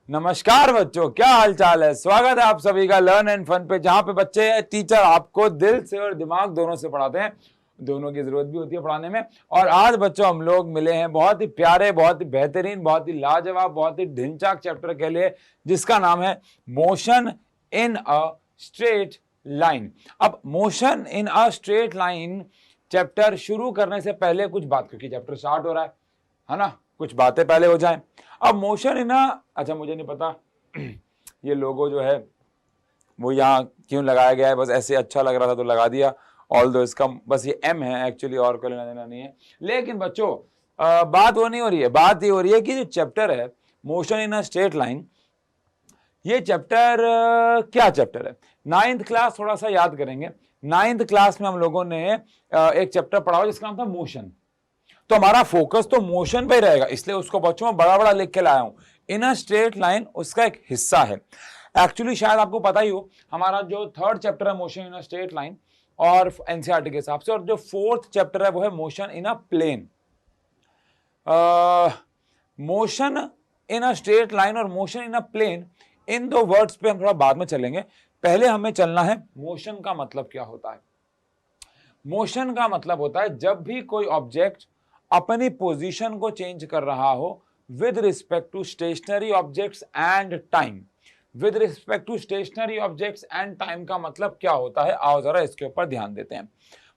नमस्कार बच्चों, क्या हाल चाल है। स्वागत है आप सभी का लर्न एंड फन पे, जहां पे बच्चे टीचर आपको दिल से और दिमाग दोनों से पढ़ाते हैं। दोनों की जरूरत भी होती है पढ़ाने में। और आज बच्चों हम लोग मिले हैं बहुत ही प्यारे, बहुत ही बेहतरीन, बहुत ही लाजवाब, बहुत ही ढिंचाक चैप्टर के लिए, जिसका नाम है motion in a straight line. अब motion in a straight line chapter शुरू करने से पहले कुछ बात, क्योंकि चैप्टर स्टार्ट हो रहा है ना, कुछ बातें पहले हो जाएं। अब मोशन इन अच्छा मुझे नहीं पता ये लोगो जो है वो यहाँ क्यों लगाया गया है, बस ऐसे अच्छा लग रहा था तो लगा दिया। ऑल दो इसका बस ये एम है एक्चुअली, और कोई लेना देना नहीं है। लेकिन बच्चों बात वो नहीं हो रही है, बात ये हो रही है कि जो चैप्टर है motion in a straight line, ये चैप्टर क्या चैप्टर है। 9th क्लास थोड़ा सा याद करेंगे। 9th क्लास में हम लोगों ने एक चैप्टर पढ़ा जिसका नाम था मोशन। तो हमारा फोकस तो मोशन पे रहेगा, इसलिए उसको बच्चों में बड़ा बड़ा लिख के लाया हूं। इन अ स्ट्रेट लाइन उसका एक हिस्सा है। एक्चुअली शायद आपको पता ही हो, हमारा जो 3rd चैप्टर है motion in a straight line और एनसीईआरटी के हिसाब से, और जो 4th चैप्टर है वो है motion in a plane. Motion in a straight line और motion in a plane, in दो वर्ड्स पे हम थोड़ा बाद में चलेंगे। पहले हमें चलना है मोशन का मतलब क्या होता है। मोशन का मतलब होता है जब भी कोई ऑब्जेक्ट अपनी पोजीशन को चेंज कर रहा हो with respect to stationary objects and time. With respect to stationary objects and time का मतलब क्या होता है, आओ जरा इसके ऊपर ध्यान देते हैं।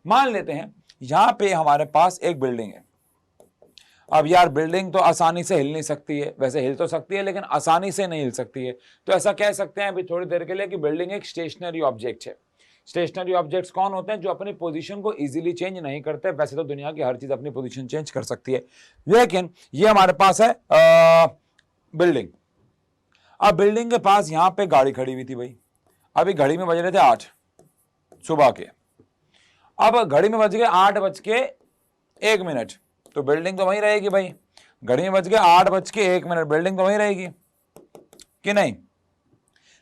मान लेते हैं यहां पे हमारे पास एक बिल्डिंग है। अब यार बिल्डिंग तो आसानी से हिल नहीं सकती है, वैसे हिल तो सकती है लेकिन आसानी से नहीं हिल सकती है। तो ऐसा कह सकते हैं अभी थोड़ी देर के लिए कि बिल्डिंग एक स्टेशनरी ऑब्जेक्ट है। स्टेशनरी ऑब्जेक्ट्स कौन होते हैं? जो अपनी पोजीशन को इजीली चेंज नहीं करते। वैसे तो दुनिया की हर चीज अपनी पोजीशन चेंज कर सकती है, लेकिन ये हमारे पास है बिल्डिंग। अब बिल्डिंग के पास यहां पे गाड़ी खड़ी हुई थी भाई। अभी घड़ी में बज रहे थे 8 सुबह के। अब घड़ी में बज गए 8:01, तो बिल्डिंग तो वहीं रहेगी भाई। घड़ी में बज गए 8:01, बिल्डिंग तो वहीं रहेगी कि नहीं।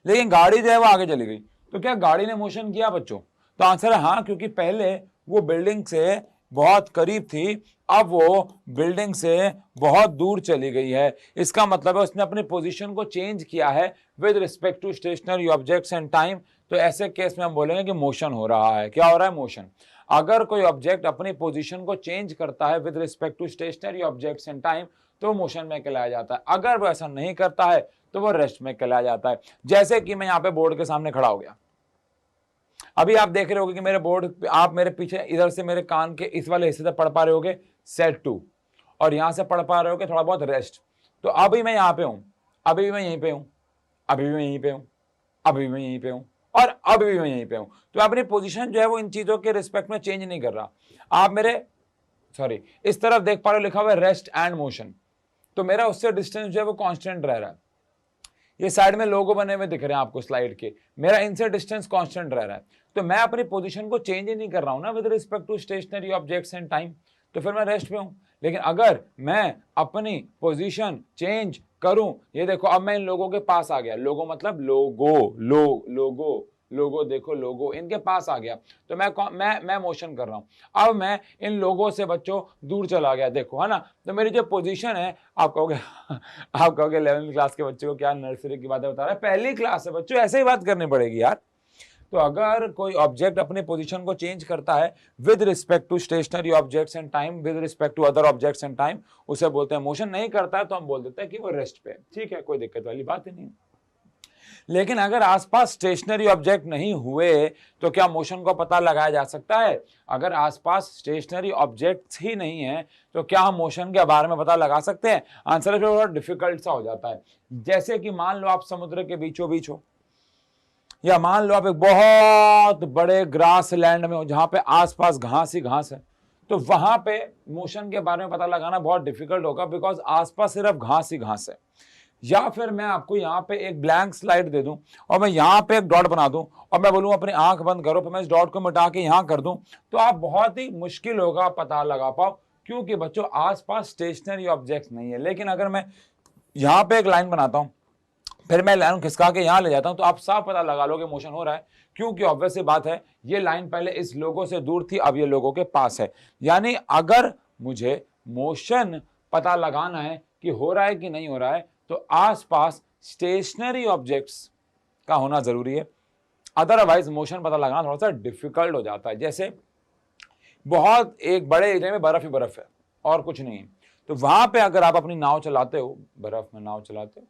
लेकिन गाड़ी जो है वो आगे चली गई, तो क्या गाड़ी ने मोशन किया बच्चों? तो आंसर है हाँ, क्योंकि पहले वो बिल्डिंग से बहुत करीब थी, अब वो बिल्डिंग से बहुत दूर चली गई है। इसका मतलब है उसने अपनी पोजीशन को चेंज किया है with respect to stationary objects and time. तो ऐसे केस में हम बोलेंगे कि मोशन हो रहा है। क्या हो रहा है? मोशन। अगर कोई ऑब्जेक्ट अपनी पोजीशन को चेंज करता है with respect to stationary objects and time तो मोशन में कहलाया जाता है। अगर वो ऐसा नहीं करता है तो वो रेस्ट में कहलाया जाता है। जैसे कि मैं यहाँ पे बोर्ड के सामने खड़ा हो गया, अभी आप देख रहे होगे कि मेरे बोर्ड, आप मेरे पीछे इधर से मेरे कान के इस वाले हिस्से से पढ़ पा रहे होगे सेट टू, और यहां से पढ़ पा रहे होगे थोड़ा बहुत रेस्ट। तो अभी मैं यहाँ पे हूं, अभी भी मैं यहीं पे हूं, अभी भी मैं यहीं पे हूं, अभी भी मैं यहीं पे हूं, और अभी भी मैं यहीं पे हूं। तो अपनी पोजीशन जो है वो इन चीजों के रिस्पेक्ट में चेंज नहीं कर रहा। आप मेरे इस तरफ देख पा रहे हो, लिखा हुआ है रेस्ट एंड मोशन, तो मेरा उससे डिस्टेंस जो है वो कांस्टेंट रह रहा है। ये साइड में लोगो बने हुए दिख रहे हैं आपको स्लाइड के, मेरा इनसे डिस्टेंस कांस्टेंट रह रहा है। तो मैं अपनी पोजीशन को चेंज ही नहीं कर रहा हूं ना with respect to stationary objects and time, तो फिर मैं रेस्ट पे हूं। लेकिन अगर मैं अपनी पोजीशन चेंज करूं, ये देखो अब मैं इन लोगों के पास आ गया। लोगो मतलब लोगो, लोगो, लोगो देखो, लोगो इनके पास आ गया, तो मैं मोशन कर रहा हूं। अब मैं इन लोगों से बच्चों दूर चला गया, देखो है ना। तो मेरी जो पोजीशन है, आप कहोगे 11th क्लास के बच्चे को क्या नर्सरी की बातें बता रहा है, पहली क्लास है बच्चों, ऐसे ही बात करनी पड़ेगी यार। तो अगर कोई ऑब्जेक्ट अपनी पोजीशन को चेंज करता है with respect to stationary objects and time, with respect to other objects and time, उसे बोलते हैं मोशन। नहीं करता है तो हम बोल देते हैं कि वो रेस्ट पे है। ठीक है, कोई दिक्कत वाली बात ही नहीं। लेकिन अगर आसपास स्टेशनरी ऑब्जेक्ट नहीं हुए तो क्या मोशन को पता लगाया जा सकता है? अगर आसपास स्टेशनरी ऑब्जेक्ट्स ही नहीं है तो क्या हम मोशन के बारे में पता लगा सकते हैं? आंसर थोड़ा डिफिकल्ट सा हो जाता है। जैसे कि मान लो आप समुद्र के बीचों बीच हो, या मान लो आप एक बहुत बड़े ग्रास लैंड में हो जहां पे आसपास घास ही घास है, तो वहां पे मोशन के बारे में पता लगाना बहुत डिफिकल्ट होगा, बिकॉज आसपास सिर्फ घास ही घास है। या फिर मैं आपको यहाँ पे एक ब्लैंक स्लाइड दे दूं और मैं यहाँ पे एक डॉट बना दूं और मैं बोलूं अपनी आंख बंद करो, फिर मैं इस डॉट को मिटा के यहाँ कर दूं, तो आप बहुत ही मुश्किल होगा पता लगा पाओ, क्योंकि बच्चों आसपास स्टेशनरी ऑब्जेक्ट्स नहीं है। लेकिन अगर मैं यहाँ पे एक लाइन बनाता हूँ, फिर मैं लाइन खिसका के यहाँ ले जाता हूँ, तो आप साफ पता लगा लो कि मोशन हो रहा है, क्योंकि ऑब्वियस सी बात है ये लाइन पहले इस लोगों से दूर थी, अब ये लोगों के पास है। यानी अगर मुझे मोशन पता लगाना है कि हो रहा है कि नहीं हो रहा है, तो आसपास स्टेशनरी ऑब्जेक्ट्स का होना जरूरी है, अदरवाइज मोशन पता लगाना थोड़ा सा डिफिकल्ट हो जाता है। जैसे बहुत एक बड़े एरिया में बर्फ ही बर्फ है और कुछ नहीं है, तो वहां पे अगर आप अपनी नाव चलाते हो, बर्फ में नाव चलाते हो,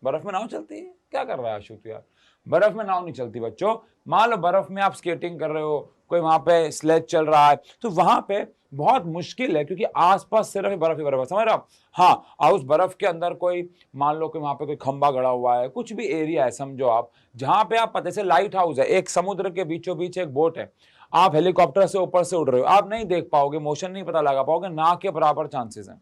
बर्फ में नाव चलती है, क्या कर रहा है आशु यार, बर्फ में नाव नहीं चलती बच्चों। मान लो बर्फ में आप स्केटिंग कर रहे हो, कोई वहां पे स्लेज चल रहा है, तो वहां पे बहुत मुश्किल है क्योंकि आसपास सिर्फ बर्फ ही बर्फ है, समझ रहे हो आप। हाँ, और उस बर्फ के अंदर कोई मान लो कि वहां पे कोई खंबा गड़ा हुआ है, कुछ भी एरिया है समझो आप, जहां पे आप पता से लाइट हाउस है, एक समुद्र के बीचों बीच एक बोट है, आप हेलीकॉप्टर से ऊपर से उड़ रहे हो, आप नहीं देख पाओगे, मोशन नहीं पता लगा पाओगे, ना के बराबर चांसेस हैं।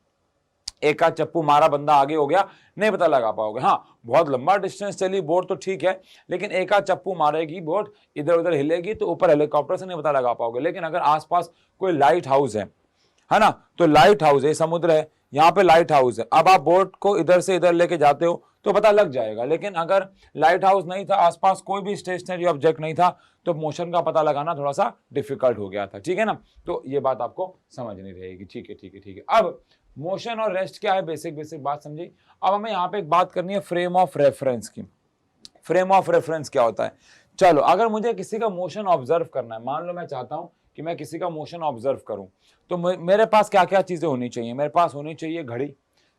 एक आध चप्पू मारा बंदा आगे हो गया, नहीं पता लगा पाओगे। हाँ, बहुत लंबा डिस्टेंस चली बोट तो ठीक है, लेकिन एक आध चप्पू मारेगी बोट, इधर उधर हिलेगी, तो ऊपर हेलीकॉप्टर से नहीं पता लगा पाओगे। लेकिन अगर आसपास कोई लाइट हाउस है ना, तो लाइट हाउस है, समुद्र है, यहाँ पे लाइट हाउस है, अब आप बोट को इधर से इधर लेके जाते हो तो पता लग जाएगा। लेकिन अगर लाइट हाउस नहीं था, आसपास कोई भी स्टेशनरी ऑब्जेक्ट नहीं था, तो मोशन का पता लगाना थोड़ा सा डिफिकल्ट हो गया था, ठीक है ना। तो ये बात आपको समझनी रहेगी, ठीक है ठीक है ठीक है। अब मोशन और रेस्ट क्या है, बेसिक बेसिक बात समझी। अब हमें यहाँ पे एक बात करनी है फ्रेम ऑफ रेफरेंस की। फ्रेम ऑफ रेफरेंस क्या होता है, चलो अगर मुझे किसी का मोशन ऑब्जर्व करना है, मान लो मैं चाहता हूं कि मैं किसी का मोशन ऑब्जर्व करूं, तो मेरे पास क्या क्या चीजें होनी चाहिए। मेरे पास होनी चाहिए घड़ी,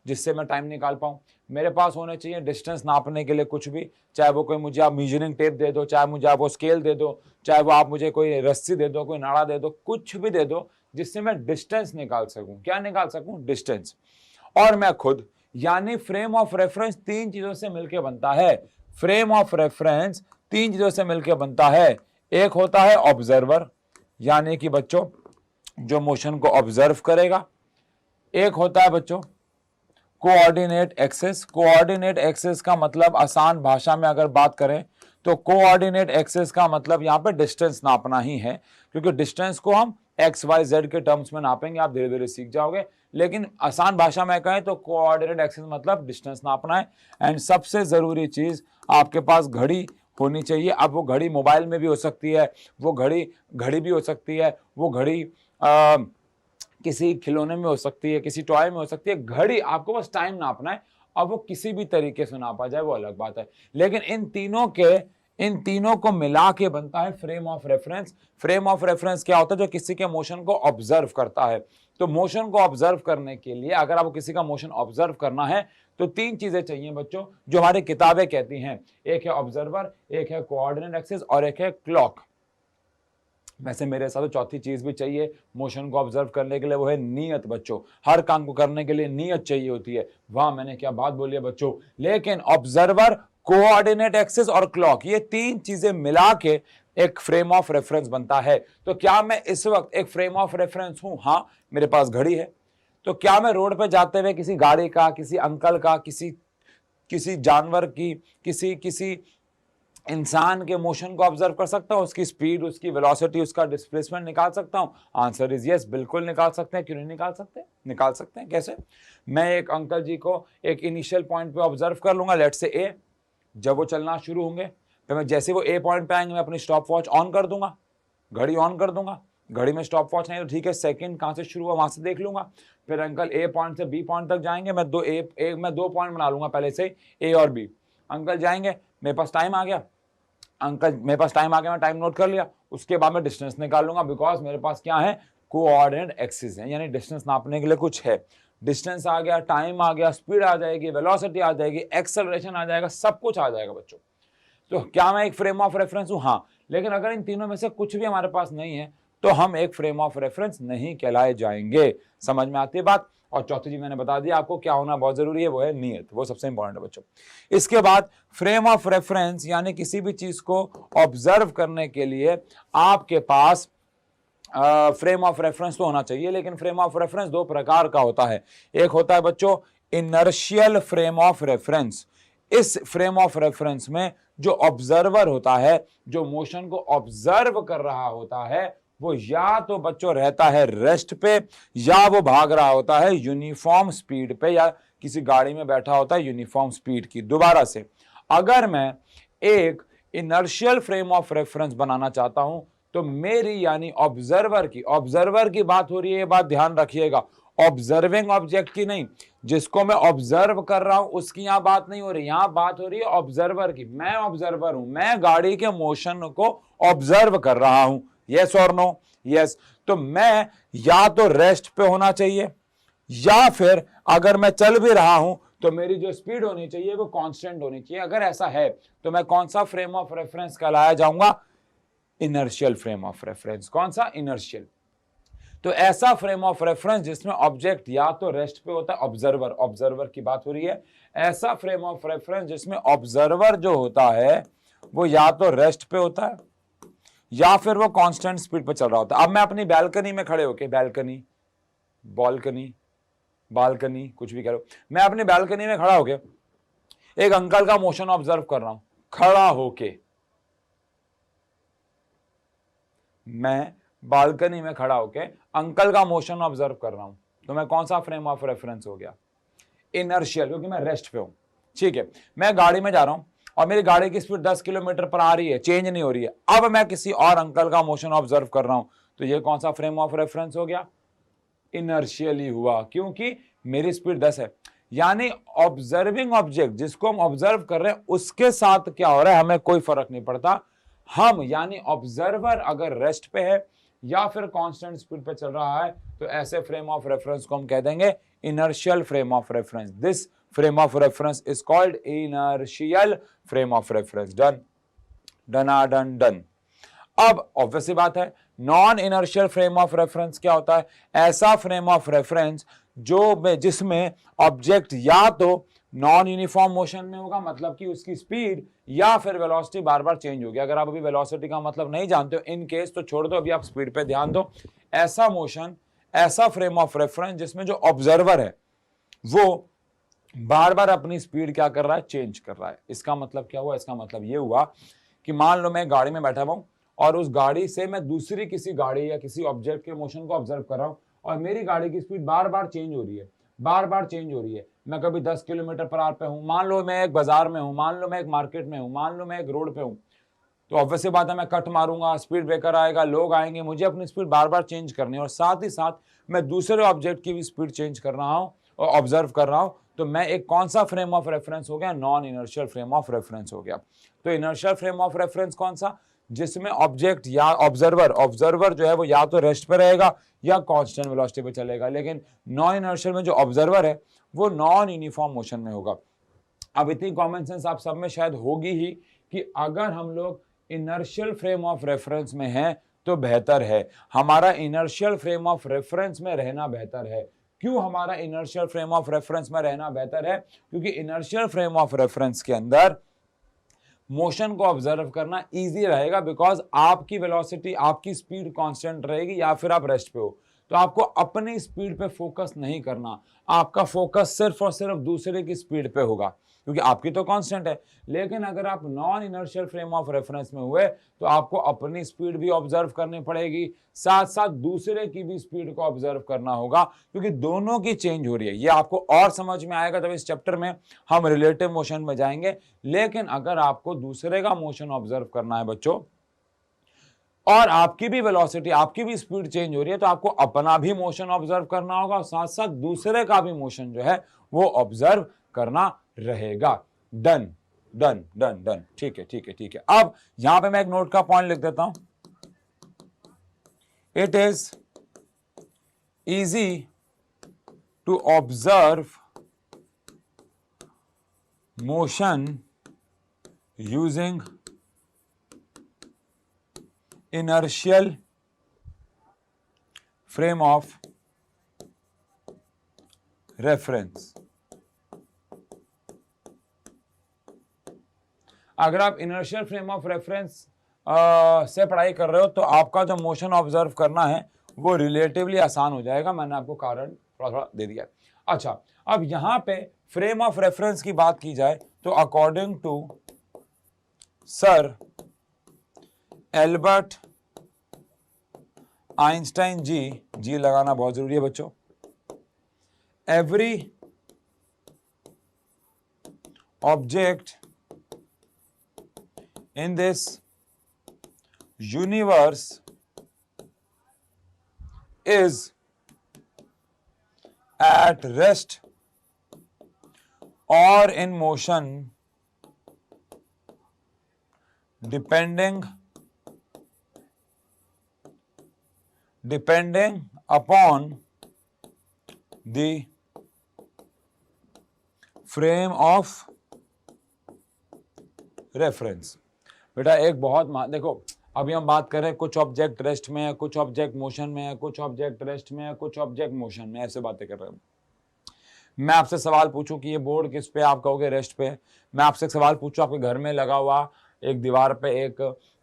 जिससे मैं टाइम निकाल पाऊं। मेरे पास होने चाहिए डिस्टेंस नापने के लिए कुछ भी, चाहे वो कोई मुझे आप मेजरिंग टेप दे दो, चाहे मुझे आप वो स्केल दे दो, चाहे वो आप मुझे कोई रस्सी दे दो, कोई नाड़ा दे दो, कुछ भी दे दो जिससे मैं डिस्टेंस निकाल सकूं। क्या निकाल सकूं, डिस्टेंस। और मैं खुद, यानी फ्रेम ऑफ रेफरेंस तीन चीजों से मिलकर बनता है। फ्रेम ऑफ रेफरेंस तीन चीजों से मिलकर बनता है। एक होता है ऑब्जर्वर, यानी कि बच्चों जो मोशन को ऑब्जर्व करेगा। एक होता है बच्चों कोऑर्डिनेट एक्सेस। कोऑर्डिनेट एक्सेस का मतलब आसान भाषा में अगर बात करें तो कोऑर्डिनेट एक्सेस का मतलब यहाँ पे डिस्टेंस नापना ही है, क्योंकि डिस्टेंस को हम एक्स वाई जेड के टर्म्स में नापेंगे, आप धीरे धीरे सीख जाओगे। लेकिन आसान भाषा में कहें तो कोऑर्डिनेट एक्सेस मतलब डिस्टेंस नापना है। एंड सबसे जरूरी चीज, आपके पास घड़ी होनी चाहिए। अब वो घड़ी मोबाइल में भी हो सकती है, वो घड़ी भी हो सकती है, वो घड़ी किसी खिलौने में हो सकती है, किसी टॉय में हो सकती है। घड़ी आपको बस टाइम नापना है, अब वो किसी भी तरीके से नापा जाए वो अलग बात है। लेकिन इन तीनों को मिला के बनता है frame of reference. Frame of reference क्या होता है, जो किसी के मोशन को ऑब्जर्व करता है। तो मोशन को ऑब्जर्व करने के लिए अगर आपको किसी का मोशन ऑब्जर्व करना है तो तीन चीजें चाहिए बच्चों, जो हमारी किताबें कहती हैं। एक है ऑब्जर्वर, एक है कोऑर्डिनेट एक्सिस और एक है क्लॉक। वैसे मेरे हिसाब से चौथी चीज भी चाहिए मोशन को ऑब्जर्व करने के लिए, वो है नियत बच्चों। हर काम को करने के लिए नियत चाहिए होती है। वाह, मैंने क्या बात बोली है बच्चों। लेकिन ऑब्जर्वर, कोऑर्डिनेट एक्सिस और क्लॉक, ये तीन चीजें मिला के एक फ्रेम ऑफ रेफरेंस बनता है। तो क्या मैं इस वक्त एक फ्रेम ऑफ रेफरेंस हूं? हाँ, मेरे पास घड़ी है। तो क्या मैं रोड पे जाते हुए किसी गाड़ी का, किसी अंकल का, किसी जानवर की, किसी इंसान के मोशन को ऑब्जर्व कर सकता हूं? उसकी स्पीड, उसकी वेलोसिटी, उसका डिस्प्लेसमेंट निकाल सकता हूं? आंसर इज यस, बिल्कुल निकाल सकते हैं। क्यों नहीं निकाल सकते? निकाल सकते हैं। कैसे? मैं एक अंकल जी को एक इनिशियल पॉइंट पे ऑब्जर्व कर लूंगा, लेट से ए। जब वो चलना शुरू होंगे तो मैं जैसे वो ए पॉइंट पे आएंगे मैं अपनी स्टॉप वॉच ऑन कर दूंगा, घड़ी ऑन कर दूंगा। घड़ी में स्टॉप वॉच नहीं तो ठीक है, सेकंड कहां से शुरू हुआ वहां से देख लूंगा। फिर अंकल ए पॉइंट से बी पॉइंट तक जाएंगे, मैं दो पॉइंट बना लूंगा पहले से, ए और बी। अंकल जाएंगे, मेरे पास टाइम आ गया, मैं टाइम नोट कर लिया। उसके बाद मैं डिस्टेंस निकाल लूंगा, बिकॉज मेरे पास क्या है, कोऑर्डिनेट एक्सिस है, यानी डिस्टेंस नापने के लिए कुछ है। डिस्टेंस आ गया, टाइम आ गया, स्पीड आ जाएगी, वेलोसिटी आ जाएगी, एक्सेलरेशन आ जाएगा, सब कुछ आ जाएगा बच्चों। तो क्या मैं एक फ्रेम ऑफ रेफरेंस हूं? हाँ। लेकिन अगर इन तीनों में से कुछ भी हमारे पास नहीं है तो हम एक फ्रेम ऑफ रेफरेंस नहीं कहलाए जाएंगे। समझ में आती है बात? और चौथी चीज मैंने बता दिया आपको, क्या होना बहुत जरूरी है, वो है नियत। वो सबसे इंपॉर्टेंट है बच्चों। इसके बाद फ्रेम ऑफ रेफरेंस, यानी किसी भी चीज को ऑब्जर्व करने के लिए आपके पास फ्रेम ऑफ रेफरेंस तो होना चाहिए। लेकिन फ्रेम ऑफ रेफरेंस दो प्रकार का होता है। एक होता है बच्चों इनर्शियल फ्रेम ऑफ रेफरेंस। इस फ्रेम ऑफ रेफरेंस में जो ऑब्जर्वर होता है, जो मोशन को ऑब्जर्व कर रहा होता है, वो या तो बच्चों रहता है रेस्ट पे, या वो भाग रहा होता है यूनिफॉर्म स्पीड पे, या किसी गाड़ी में बैठा होता है यूनिफॉर्म स्पीड की। दोबारा से, अगर मैं एक इनर्शियल फ्रेम ऑफ रेफरेंस बनाना चाहता हूं तो मेरी यानी ऑब्जर्वर की बात हो रही है, ये बात ध्यान रखिएगा। ऑब्जर्विंग ऑब्जेक्ट की नहीं, जिसको मैं ऑब्जर्व कर रहा हूं उसकी यहां बात नहीं हो रही, यहां बात हो रही है ऑब्जर्वर की। मैं ऑब्जर्वर हूं, मैं गाड़ी के मोशन को ऑब्जर्व कर रहा हूं। यस और नो? यस। तो मैं या तो रेस्ट पे होना चाहिए, या फिर अगर मैं चल भी रहा हूं तो मेरी जो स्पीड होनी चाहिए वो कांस्टेंट होनी चाहिए। अगर ऐसा है तो मैं कौन सा फ्रेम ऑफ रेफरेंस कहलाया जाऊंगा? Inertial frame of reference. कौन सा? इनर्शियल। तो ऐसा फ्रेम ऑफ रेफरेंस जिसमें ऑब्जेक्ट या तो रेस्ट पे होता है, ऑब्जर्वर, ऑब्जर्वर की बात हो रही है। ऐसा फ्रेम ऑफ रेफरेंस जिसमें ऑब्जर्वर जो होता है वो या तो रेस्ट पे होता है या फिर वो कांस्टेंट स्पीड पे चल रहा होता है। अब मैं अपनी बैल्कनी में खड़े होके, बैल्कनी, बॉल्कनी, बालकनी, कुछ भी कह लो, मैं अपनी बैल्कनी में खड़ा होके एक अंकल का मोशन ऑब्जर्व कर रहा हूं। खड़ा होके मैं बालकनी में खड़ा होके अंकल का मोशन ऑब्जर्व कर रहा हूं, तो मैं कौन सा फ्रेम ऑफ रेफरेंस हो गया? इनर्शियल, क्योंकि मैं रेस्ट पे हूं। ठीक है, मैं गाड़ी में जा रहा हूं और मेरी गाड़ी की स्पीड 10 किलोमीटर पर आ रही है, चेंज नहीं हो रही है। अब मैं किसी और अंकल का मोशन ऑब्जर्व कर रहा हूं, तो ये कौन सा फ्रेम ऑफ रेफरेंस हो गया? इनर्शियली हुआ, क्योंकि मेरी स्पीड 10 है। यानी ऑब्जर्विंग ऑब्जेक्ट जिसको हम ऑब्जर्व कर रहे हैं उसके साथ क्या हो रहा है हमें कोई फर्क नहीं पड़ता। हम यानी ऑब्जर्वर अगर रेस्ट पे है या फिर कांस्टेंट स्पीड पे चल रहा है तो ऐसे फ्रेम ऑफ रेफरेंस को हम कह देंगे inertial frame of reference. This frame of reference is called inertial frame of reference. Done, done done. अब ऑब्वियसली बात है, non inertial frame of reference क्या होता है? ऐसा फ्रेम ऑफ रेफरेंस जिसमें ऑब्जेक्ट या तो नॉन यूनिफॉर्म मोशन में होगा, मतलब कि उसकी स्पीड या फिर वेलोसिटी बार बार चेंज होगी। अगर आप अभी वेलोसिटी का मतलब नहीं जानते हो इन केस, तो छोड़ दो, अभी आप स्पीड पे ध्यान दो। ऐसा मोशन, ऐसा फ्रेम ऑफ रेफरेंस जिसमें जो ऑब्जर्वर है वो बार बार अपनी स्पीड क्या कर रहा है? चेंज कर रहा है। इसका मतलब क्या हुआ? इसका मतलब ये हुआ कि मान लो मैं गाड़ी में बैठा हुआ हूं और उस गाड़ी से मैं दूसरी किसी गाड़ी या किसी ऑब्जेक्ट के मोशन को ऑब्जर्व कर रहा हूं और मेरी गाड़ी की स्पीड बार बार चेंज हो रही है, बार बार चेंज हो रही है। मैं कभी 10 किलोमीटर पर आवर पे हूं, मान लो मैं एक बाजार में हूं, मान लो मैं एक मार्केट में हूं, मान लो मैं एक रोड पे हूं, तो ऑब्वियसली बात है मैं कट मारूंगा, स्पीड ब्रेकर आएगा, लोग आएंगे, मुझे अपनी स्पीड बार बार चेंज करनी है और साथ ही साथ मैं दूसरे ऑब्जेक्ट की भी स्पीड चेंज कर रहा हूं और ऑब्जर्व कर रहा हूं। तो मैं एक कौन सा फ्रेम ऑफ रेफरेंस हो गया? Non inertial frame of reference हो गया। तो इनर्शियल फ्रेम ऑफ रेफरेंस कौन सा? जिसमें ऑब्जेक्ट या ऑब्जर्वर जो है वो या तो रेस्ट पे रहेगा या कांस्टेंट वेलोसिटी पे चलेगा। लेकिन नॉन इनर्शियल में जो ऑब्जर्वर है वो नॉन यूनिफॉर्म मोशन में होगा। अब इतनी कॉमन सेंस आप सब में शायद होगी ही कि अगर हम लोग इनर्शियल फ्रेम ऑफ रेफरेंस में हैं तो बेहतर है, हमारा इनर्शियल फ्रेम ऑफ रेफरेंस में रहना बेहतर है। क्यों हमारा इनर्शियल फ्रेम ऑफ रेफरेंस में रहना बेहतर है? क्योंकि इनर्शियल फ्रेम ऑफ रेफरेंस के अंदर मोशन को ऑब्जर्व करना इजी रहेगा, बिकॉज आपकी वेलोसिटी, आपकी स्पीड कांस्टेंट रहेगी या फिर आप रेस्ट पे हो, तो आपको अपनी स्पीड पे फोकस नहीं करना, आपका फोकस सिर्फ और सिर्फ दूसरे की स्पीड पे होगा, क्योंकि आपकी तो कांस्टेंट है। लेकिन अगर आप non inertial frame of reference में हुए तो आपको अपनी स्पीड भी ऑब्जर्व करनी पड़ेगी, साथ साथ दूसरे की भी स्पीड को ऑब्जर्व करना होगा, क्योंकि दोनों की चेंज हो रही है। ये आपको और समझ में आएगा जब इस चैप्टर में हम रिलेटिव मोशन में जाएंगे। लेकिन अगर आपको दूसरे का मोशन ऑब्जर्व करना है बच्चों, और आपकी भी वेलोसिटी, आपकी भी स्पीड चेंज हो रही है, तो आपको अपना भी मोशन ऑब्जर्व करना होगा, साथ साथ दूसरे का भी मोशन जो है वो ऑब्जर्व करना रहेगा। Done done done done. ठीक है ठीक है ठीक है। अब यहां पे मैं एक नोट का पॉइंट लिख देता हूं। It is easy to observe motion using inertial frame of reference। अगर आप inertial frame of reference से पढ़ाई कर रहे हो तो आपका जो मोशन ऑब्जर्व करना है वो रिलेटिवली आसान हो जाएगा। मैंने आपको कारण थोड़ा थोड़ा दे दिया। अच्छा, अब यहां पे फ्रेम ऑफ रेफरेंस की बात की जाए तो according to sir Albert Einstein ji लगाना बहुत जरूरी है बच्चों, every object in this universe is at rest or in motion depending upon the frame of reference। बेटा एक बहुत देखो, अभी हम बात कर रहे हैं कुछ ऑब्जेक्ट रेस्ट में है, कुछ ऑब्जेक्ट मोशन में है, कुछ ऑब्जेक्ट रेस्ट में है, कुछ ऑब्जेक्ट मोशन में, ऐसे बातें कर रहे हैं। मैं आपसे सवाल पूछूं कि ये बोर्ड किस पे, आप कहोगे रेस्ट पे। मैं आपसे एक सवाल पूछूं आपके घर में लगा हुआ एक दीवार पे एक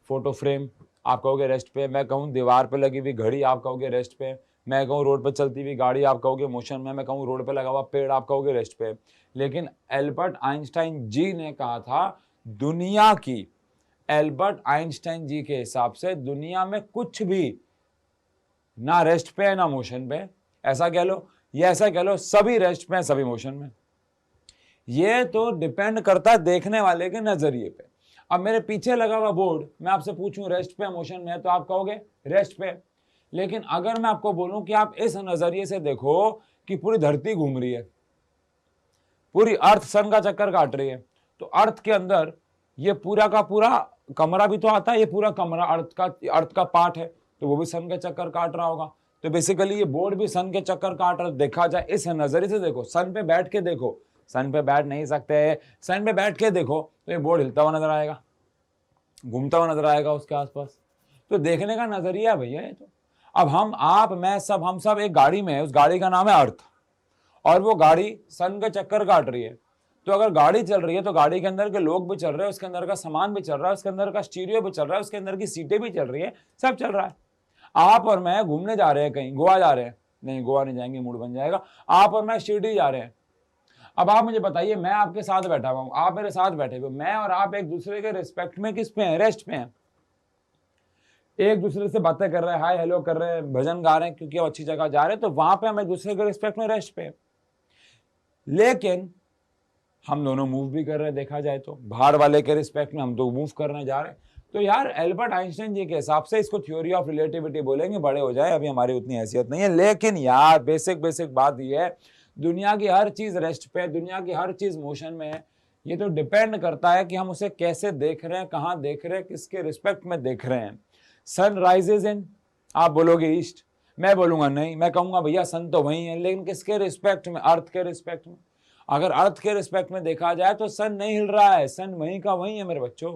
फोटो फ्रेम, आप कहोगे रेस्ट पे। मैं कहूँ दीवार पे लगी हुई घड़ी, आप कहोगे रेस्ट पे। मैं कहूँ रोड पे चलती हुई गाड़ी, आप कहोगे मोशन में। मैं कहूँ रोड पे लगा हुआ पेड़, आप कहोगे रेस्ट पे। लेकिन एल्बर्ट आइंस्टाइन जी ने कहा था, दुनिया की, एल्बर्ट आइंस्टाइन जी के हिसाब से दुनिया में कुछ भी ना रेस्ट पे है ना मोशन पे। ऐसा कह लो या ऐसा कह लो, सभी रेस्ट पे है, सभी मोशन में। ये तो डिपेंड करता है देखने वाले के नजरिए पे। अब मेरे पीछे लगा हुआ बोर्ड, मैं आपसे पूछूं रेस्ट पे मोशन में है, तो आप कहोगे रेस्ट पे। लेकिन अगर मैं आपको बोलूं कि आप इस नजरिए से देखो कि पूरी धरती घूम रही है, पूरी अर्थ सन का चक्कर काट रही है, तो अर्थ के अंदर ये पूरा का पूरा कमरा भी तो आता है, ये पूरा कमरा अर्थ का पार्ट है, तो वो भी सन के चक्कर काट रहा होगा। तो बेसिकली ये बोर्ड भी सन के चक्कर काट रहा है। देखा जाए इस नजरिए से देखो, सन पे बैठ के देखो, सन पे बैठ नहीं सकते, सन पे बैठ के देखो तो ये बोर्ड हिलता हुआ नजर आएगा, घूमता हुआ नजर आएगा उसके आसपास। तो देखने का नजरिया है भैया ये तो। अब हम, आप, मैं, सब, हम सब एक गाड़ी में है, उस गाड़ी का नाम है अर्थ, और वो गाड़ी सन के चक्कर काट रही है। तो अगर गाड़ी चल रही है तो गाड़ी के अंदर के लोग भी चल रहे हैं, उसके अंदर का सामान भी चल रहा है, उसके अंदर का स्टीरियो भी चल रहा है, उसके अंदर की सीटें भी चल रही है, सब चल रहा है। आप और मैं घूमने जा रहे हैं कहीं, गोवा जा रहे हैं, नहीं गोवा नहीं जाएंगे, मूड बन जाएगा। आप और मैं शिरडी जा रहे हैं। अब आप मुझे बताइए, मैं आपके साथ बैठा हुआ हूं, आप मेरे साथ बैठे हुए, मैं और आप एक दूसरे के रिस्पेक्ट में किस पे हैं, रेस्ट पे हैं। एक दूसरे से बातें कर रहे हैं, हाय हेलो कर रहे हैं, भजन गा रहे हैं क्योंकि वो अच्छी जगह जा रहे हैं, तो वहां पे हम एक दूसरे के रिस्पेक्ट में रेस्ट पे हैं। लेकिन हम दोनों मूव भी कर रहे हैं, देखा जाए तो बाहर वाले के रिस्पेक्ट में हम तो मूव करने जा रहे हैं। तो यार एल्बर्ट आइंस्टाइन जी के हिसाब से इसको थ्योरी ऑफ रिलेटिविटी बोलेंगे, बड़े हो जाए, अभी हमारी उतनी हैसियत नहीं है। लेकिन यार बेसिक बात यह है, दुनिया की हर चीज रेस्ट पे है, दुनिया की हर चीज मोशन में है। ये तो डिपेंड करता है कि हम उसे कैसे देख रहे हैं, कहाँ देख रहे हैं, किसके रिस्पेक्ट में देख रहे हैं। सन राइजेज इन, आप बोलोगे ईस्ट, मैं बोलूंगा नहीं, मैं कहूंगा भैया सन तो वही है, लेकिन किसके रिस्पेक्ट में, अर्थ के रिस्पेक्ट में। अगर अर्थ के रिस्पेक्ट में देखा जाए तो सन नहीं हिल रहा है, सन वहीं का वहीं है मेरे बच्चों,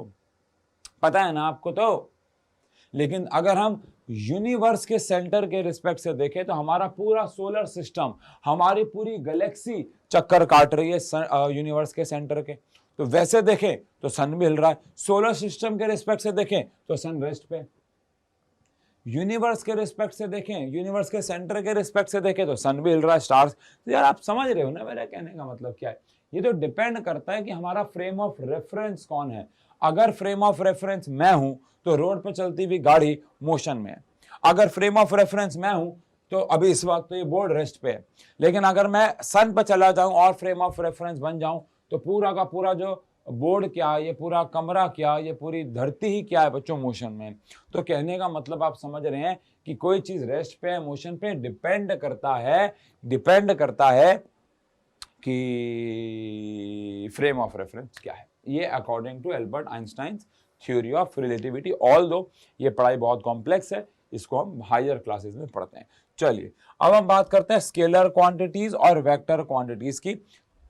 पता है ना आपको तो। लेकिन अगर हम यूनिवर्स के सेंटर के रिस्पेक्ट से देखें तो हमारा पूरा सोलर सिस्टम, हमारी पूरी गैलेक्सी चक्कर काट रही है यूनिवर्स के सेंटर के। तो वैसे देखें तो सन भी हिल रहा है, सोलर सिस्टम के रिस्पेक्ट से देखें तो सन रेस्ट पे, यूनिवर्स के रिस्पेक्ट से देखें, यूनिवर्स के सेंटर के रिस्पेक्ट से देखें तो सन भी हिल रहा है, स्टार्स। तो यार आप समझ रहे हो ना मेरा कहने का मतलब क्या है। ये तो डिपेंड करता है कि हमारा फ्रेम ऑफ रेफरेंस कौन है। अगर फ्रेम ऑफ रेफरेंस मैं हूं तो रोड पर चलती हुई गाड़ी मोशन में है। अगर फ्रेम ऑफ रेफरेंस मैं हूं तो अभी इस वक्त तो ये बोर्ड रेस्ट पे है। लेकिन अगर मैं सन पर चला जाऊं और फ्रेम ऑफ रेफरेंस बन जाऊं तो पूरा का पूरा जो बोर्ड क्या, ये पूरा कमरा क्या, ये पूरी धरती ही क्या है बच्चों, मोशन में। तो कहने का मतलब आप समझ रहे हैं कि कोई चीज रेस्ट पे है, मोशन पे, डिपेंड करता है कि फ्रेम ऑफ रेफरेंस क्या है। ये according to Albert Einstein theory of relativity. Although ये पढ़ाई बहुत कॉम्प्लेक्स है, इसको हम हायर क्लासेस में पढ़ते हैं। चलिए अब हम बात करते हैं स्केलर क्वांटिटीज और वेक्टर क्वांटिटीज की।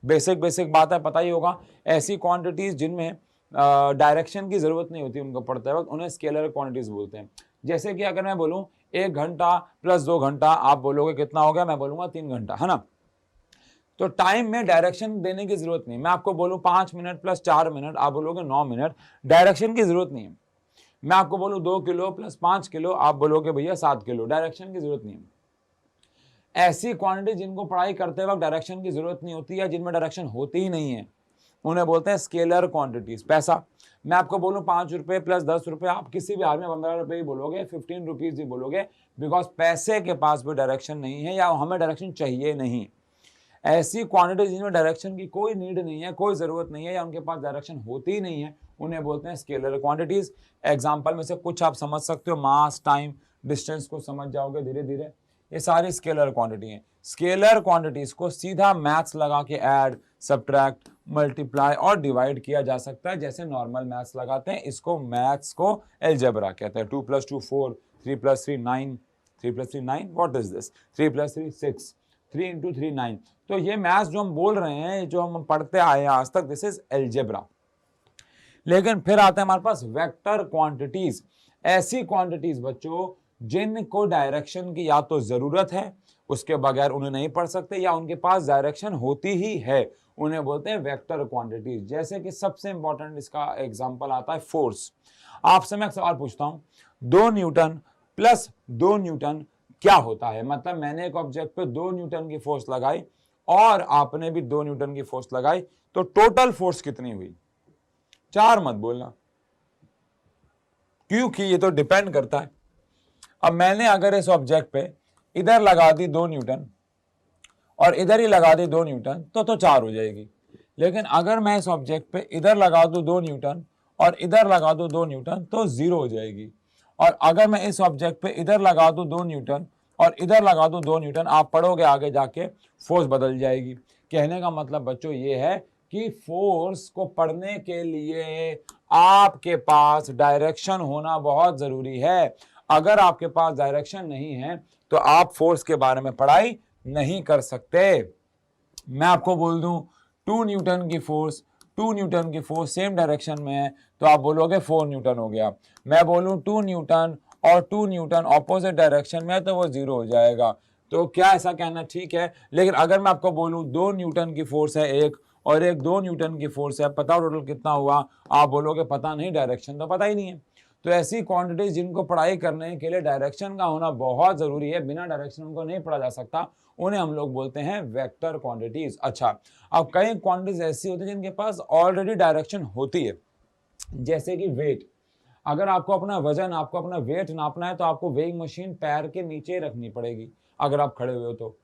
बेसिक बात है, पता ही होगा, ऐसी क्वांटिटीज जिनमें डायरेक्शन की जरूरत नहीं होती उनको पढ़ते वक्त, उन्हें स्केलर क्वांटिटीज बोलते हैं। जैसे कि अगर मैं बोलूं 1 घंटा प्लस 2 घंटा, आप बोलोगे कितना हो गया, मैं बोलूंगा 3 घंटा, है ना। तो टाइम में डायरेक्शन देने की जरूरत नहीं। मैं आपको बोलूं 5 मिनट प्लस 4 मिनट, आप बोलोगे 9 मिनट, डायरेक्शन की जरूरत नहीं है। मैं आपको बोलूं 2 किलो प्लस 5 किलो, आप बोलोगे भैया 7 किलो, डायरेक्शन की जरूरत नहीं है। ऐसी क्वांटिटी जिनको पढ़ाई करते वक्त डायरेक्शन की जरूरत नहीं होती है, जिनमें डायरेक्शन होती ही नहीं है, उन्हें बोलते हैं स्केलर क्वांटिटीज। पैसा, मैं आपको बोलूं 5 रुपए प्लस 10 रुपए, आप किसी भी हाल में 15 रुपए ही बोलोगे, 15 रुपीज ही बोलोगे, बिकॉज पैसे के पास भी डायरेक्शन नहीं है या हमें डायरेक्शन चाहिए नहीं। ऐसी क्वांटिटी जिनमें डायरेक्शन की कोई नीड नहीं है, कोई जरूरत नहीं है, या उनके पास डायरेक्शन होती ही नहीं है, उन्हें बोलते हैं स्केलर क्वांटिटीज। एग्जाम्पल में से कुछ आप समझ सकते हो, मास, टाइम, डिस्टेंस को समझ जाओगे धीरे धीरे। ये सारी स्केलर क्वांटिटी हैं। स्केलर क्वांटिटीज को सीधा मैथ्स लगा के ऐड, सब्ट्रैक्ट, मल्टीप्लाई और डिवाइड किया जा सकता है जैसे नॉर्मल मैथ्स लगाते हैं। इसको मैथ्स को अलजेब्रा कहते हैं। 2 + 2 4, 3 + 3 9, 3 + 3 9, व्हाट इज दिस, 3 + 3 6, 3 × 3 9। तो ये मैथ्स जो हम बोल रहे हैं, जो हम पढ़ते आए हैं आज तक, दिस इज अलजेब्रा। लेकिन फिर आते हैं हमारे पास वेक्टर क्वांटिटीज। ऐसी क्वांटिटीज बच्चों जिनको डायरेक्शन की या तो जरूरत है, उसके बगैर उन्हें नहीं पढ़ सकते, या उनके पास डायरेक्शन होती ही है, उन्हें बोलते हैं वेक्टर क्वांटिटीज। जैसे कि सबसे इंपॉर्टेंट इसका एग्जांपल आता है फोर्स। आपसे मैं एक सवाल पूछता हूं, 2 न्यूटन प्लस 2 न्यूटन क्या होता है? मतलब मैंने एक ऑब्जेक्ट पे 2 न्यूटन की फोर्स लगाई और आपने भी 2 न्यूटन की फोर्स लगाई, तो टोटल फोर्स कितनी हुई? 4 मत बोलना, क्योंकि ये तो डिपेंड करता है। अब मैंने अगर इस ऑब्जेक्ट पे इधर लगा दी 2 न्यूटन और इधर ही लगा दी 2 न्यूटन तो 4 हो जाएगी। लेकिन अगर मैं इस ऑब्जेक्ट पे इधर लगा दूं 2 न्यूटन और इधर लगा दूं 2 न्यूटन तो 0 हो जाएगी। और अगर मैं इस ऑब्जेक्ट पे इधर लगा दूं 2 न्यूटन और इधर लगा दूं 2 न्यूटन, आप पढ़ोगे आगे जाके, फोर्स बदल जाएगी। कहने का मतलब बच्चों ये है कि फोर्स को पढ़ने के लिए आपके पास डायरेक्शन होना बहुत जरूरी है। अगर आपके पास डायरेक्शन नहीं है तो आप फोर्स के बारे में पढ़ाई नहीं कर सकते। मैं आपको बोल दूं 2 न्यूटन की फोर्स, 2 न्यूटन की फोर्स सेम डायरेक्शन में है तो आप बोलोगे 4 न्यूटन हो गया। मैं बोलूं 2 न्यूटन और 2 न्यूटन ऑपोजिट डायरेक्शन में है तो वो 0 हो जाएगा। तो क्या ऐसा कहना ठीक है? लेकिन अगर मैं आपको बोलूं 2 न्यूटन की फोर्स है एक और एक 2 न्यूटन की फोर्स है, पता टोटल कितना हुआ? आप बोलोगे पता नहीं, डायरेक्शन तो पता ही नहीं है। तो ऐसी क्वांटिटीज जिनको पढ़ाई करने के लिए डायरेक्शन का होना बहुत जरूरी है, बिना डायरेक्शन उनको नहीं पढ़ा जा सकता, उन्हें हम लोग बोलते हैं वेक्टर क्वांटिटीज। अच्छा, अब कई क्वांटिटीज ऐसी होती है जिनके पास ऑलरेडी डायरेक्शन होती है, जैसे कि वेट। अगर आपको अपना वजन, आपको अपना वेट नापना है तो आपको वेइंग मशीन पैर के नीचे रखनी पड़ेगी। अगर आप खड़े हुए हो तो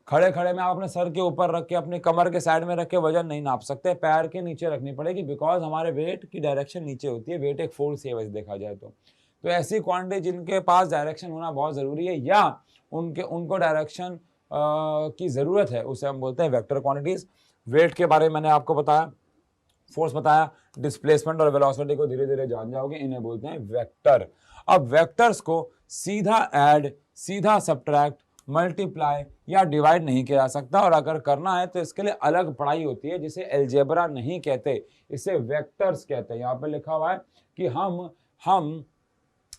खड़े खड़े में आप अपने सर के ऊपर रख के, अपने कमर के साइड में रख के वजन नहीं नाप सकते, पैर के नीचे रखनी पड़ेगी, बिकॉज हमारे वेट की डायरेक्शन नीचे होती है। वेट एक फोर्स है वैसे देखा जाए तो ऐसी क्वांटिटी जिनके पास डायरेक्शन होना बहुत जरूरी है या उनको डायरेक्शन की जरूरत है, उसे हम बोलते हैं वेक्टर क्वांटिटीज। वेट के बारे में मैंने आपको बताया, फोर्स बताया, डिस्प्लेसमेंट और वेलोसिटी को धीरे धीरे जान जाओगे, इन्हें बोलते हैं वेक्टर। अब वेक्टर्स को सीधा ऐड, सीधा सब्ट्रैक्ट, मल्टीप्लाई या डिवाइड नहीं किया जा सकता, और अगर करना है तो इसके लिए अलग पढ़ाई होती है जिसे अलजेब्रा नहीं कहते, इसे वेक्टर्स कहते हैं। यहाँ पे लिखा हुआ है कि हम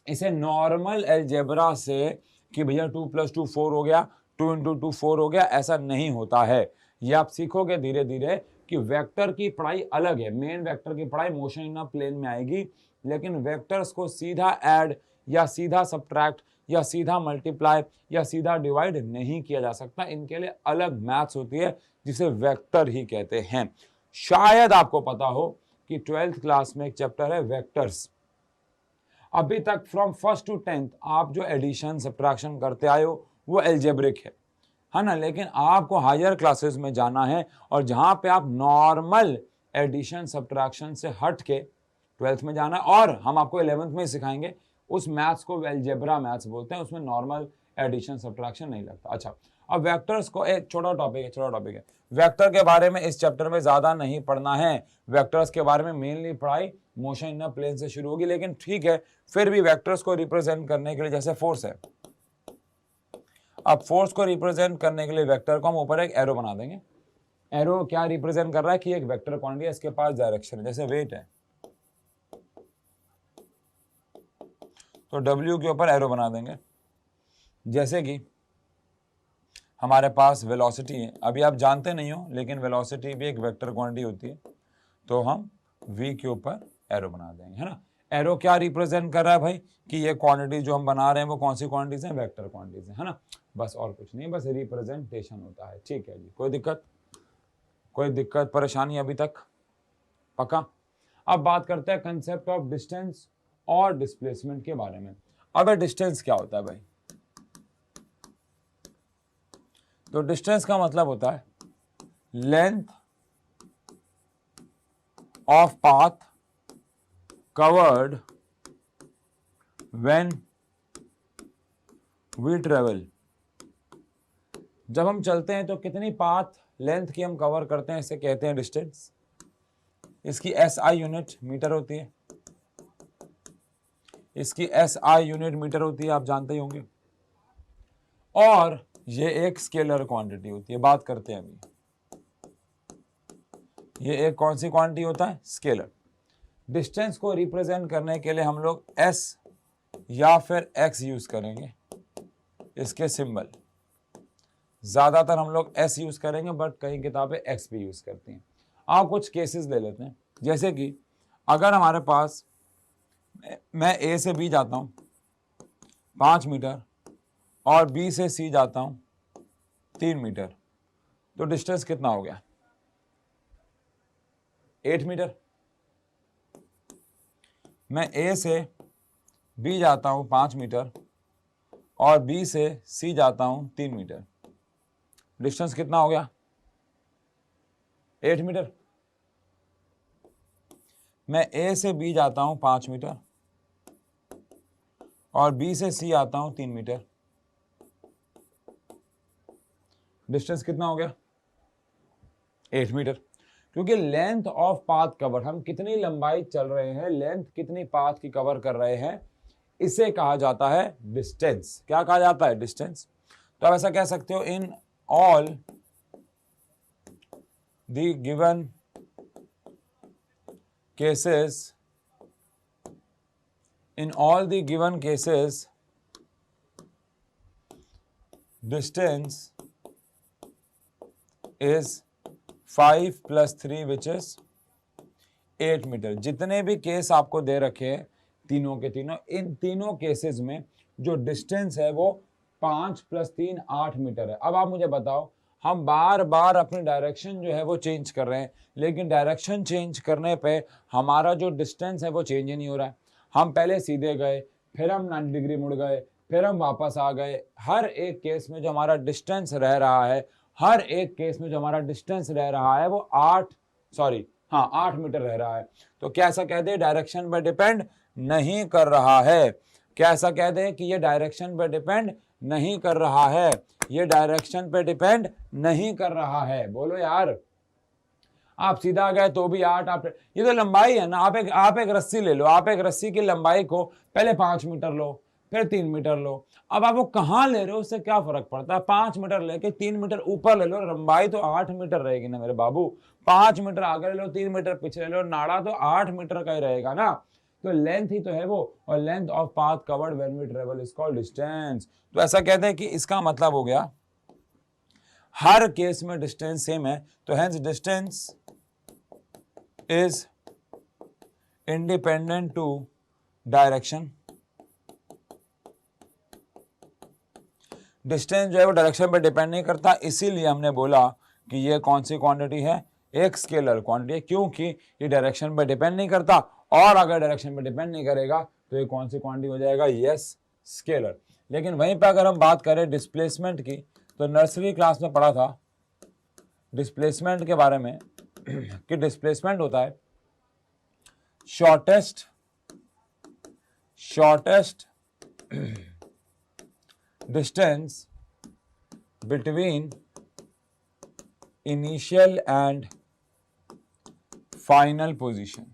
इसे नॉर्मल अलजेब्रा से कि भैया 2 + 2 4 हो गया, 2 × 2 4 हो गया, ऐसा नहीं होता है। ये आप सीखोगे धीरे धीरे कि वेक्टर की पढ़ाई अलग है। मेन वेक्टर की पढ़ाई मोशन इन अ प्लेन में आएगी, लेकिन वेक्टर्स को सीधा ऐड या सीधा सब्ट्रैक्ट या सीधा मल्टीप्लाई या सीधा डिवाइड नहीं किया जा सकता। इनके लिए अलग मैथ्स होती है जिसे वेक्टर ही कहते हैं। शायद आपको पता हो कि 12th क्लास में एक चैप्टर है वेक्टर्स। अभी तक फ्रॉम 1st to 10th आप जो एडिशन सब्ट्रैक्शन करते आए हो वो अलजेब्रिक है ना। लेकिन आपको हायर क्लासेस में जाना है और जहां पे आप नॉर्मल एडिशन सब्ट्रैक्शन से हट के 12th में जाना है, और हम आपको 11th में सिखाएंगे। उस मैथ्स को अलजेब्रा मैथ्स बोलते हैं, उसमें नॉर्मल एडिशन सब्ट्रैक्शन नहीं लगता। अच्छा, अब वेक्टर्स को एक छोटा टॉपिक है। वेक्टर के बारे में इस चैप्टर में ज्यादा नहीं पढ़ना है। वेक्टर्स के बारे में मेनली पढ़ाई मोशन इन अ प्लेन से शुरू होगी, लेकिन ठीक है, फिर भी वेक्टर्स को रिप्रेजेंट करने के लिए, जैसे फोर्स है, अब फोर्स को रिप्रेजेंट करने के लिए वेक्टर को हम ऊपर एक एरो बना देंगे। एरो क्या रिप्रेजेंट कर रहा है कि एक वेक्टर क्वांटिटी है, इसके पास डायरेक्शन है। जैसे वेट है तो W के ऊपर एरो बना देंगे। जैसे कि हमारे पास वेलोसिटी है, अभी आप जानते नहीं हो लेकिन वेलोसिटी भी एक वेक्टर क्वांटिटी होती है, तो हम V के ऊपर एरो बना देंगे, है ना। एरो क्या रिप्रेजेंट कर रहा है भाई कि ये क्वांटिटी जो हम बना रहे हैं वो कौन सी क्वांटिटीज हैं? वेक्टर क्वांटिटीज है ना। बस और कुछ नहीं, बस रिप्रेजेंटेशन होता है। ठीक है जी, कोई दिक्कत परेशानी अभी तक? पक्का। अब बात करते हैं कंसेप्ट ऑफ डिस्टेंस और डिस्प्लेसमेंट के बारे में। अब डिस्टेंस क्या होता है भाई? तो डिस्टेंस का मतलब होता है length of path covered when we travel जब हम चलते हैं तो कितनी पाथ लेंथ की हम कवर करते हैं, इसे कहते हैं डिस्टेंस। इसकी SI यूनिट मीटर होती है, इसकी SI यूनिट मीटर होती है, आप जानते ही होंगे। और ये एक स्केलर क्वांटिटी होती है, बात करते हैं अभी। ये एक कौन सी क्वांटिटी होता है? स्केलर। डिस्टेंस को रिप्रेजेंट करने के लिए हम लोग S या फिर X यूज करेंगे, इसके सिंबल। ज्यादातर हम लोग S यूज करेंगे, बट कई किताबें X भी यूज करती हैं। आप कुछ केसेस ले लेते हैं, जैसे कि अगर हमारे पास, मैं A से B जाता हूं 5 मीटर और B से C जाता हूं 3 मीटर, तो डिस्टेंस कितना हो गया? 8 मीटर। मैं A से B जाता हूं 5 मीटर और B से C जाता हूं 3 मीटर, डिस्टेंस कितना हो गया? 8 मीटर। मैं A से B जाता हूं 5 मीटर और B से C आता हूं 3 मीटर, डिस्टेंस कितना हो गया? 8 मीटर। क्योंकि लेंथ ऑफ पाथ कवर, हम कितनी लंबाई चल रहे हैं, लेंथ कितनी पाथ की कवर कर रहे हैं, इसे कहा जाता है डिस्टेंस। क्या कहा जाता है? डिस्टेंस। तो आप ऐसा कह सकते हो, in all the given cases, in all the given cases, distance is 5 plus 3 which is 8 metre. जितने भी केस आपको दे रखे हैं तीनों के तीनों, इन तीनों केसेस में जो डिस्टेंस है वो 5 + 3 8 मीटर है। अब आप मुझे बताओ, हम बार बार अपनी डायरेक्शन जो है वो चेंज कर रहे हैं, लेकिन डायरेक्शन चेंज करने पे हमारा जो डिस्टेंस है वो चेंज ही नहीं हो रहा है। हम पहले सीधे गए, फिर हम 90 डिग्री मुड़ गए, फिर हम वापस आ गए। हर एक केस में जो हमारा डिस्टेंस रह रहा है, हर एक केस में जो हमारा डिस्टेंस रह रहा है वो 8 मीटर रह रहा है। तो क्या ऐसा कह दे डायरेक्शन पे डिपेंड नहीं कर रहा है? क्या ऐसा कह दे कि ये डायरेक्शन पे डिपेंड नहीं कर रहा है? ये डायरेक्शन पे डिपेंड नहीं कर रहा है। बोलो यार, आप सीधा गए तो भी 8, आप ये तो लंबाई है ना। आप एक रस्सी ले लो, आप एक रस्सी की लंबाई को पहले 5 मीटर लो, फिर 3 मीटर लो। अब आप वो कहाँ ले रहे हो उससे क्या फर्क पड़ता है? 5 मीटर लेके 3 मीटर ऊपर ले लो, लंबाई तो 8 मीटर रहेगी ना मेरे बाबू। 5 मीटर आगे ले लो, 3 मीटर पीछे ले लो, नाड़ा तो 8 मीटर का ही रहेगा ना। तो लेंथ ही तो है वो, और length of path covered when we travel is called distance. तो ऐसा कहते हैं कि इसका मतलब हो गया हर केस में डिस्टेंस सेम है, तो hence distance is independent to direction. Distance जो है वो डायरेक्शन पे डिपेंड नहीं करता, इसीलिए हमने बोला कि ये कौन सी क्वांटिटी है? एक स्केलर क्वांटिटी है, क्योंकि ये डायरेक्शन पे डिपेंड नहीं करता। और अगर डायरेक्शन पे डिपेंड नहीं करेगा तो ये कौन सी क्वांटिटी हो जाएगा? Yes, scalar. लेकिन वहीं पे अगर हम बात करें डिस्प्लेसमेंट की, तो नर्सरी क्लास में पढ़ा था डिस्प्लेसमेंट के बारे में कि डिस्प्लेसमेंट होता है shortest distance between initial and final position.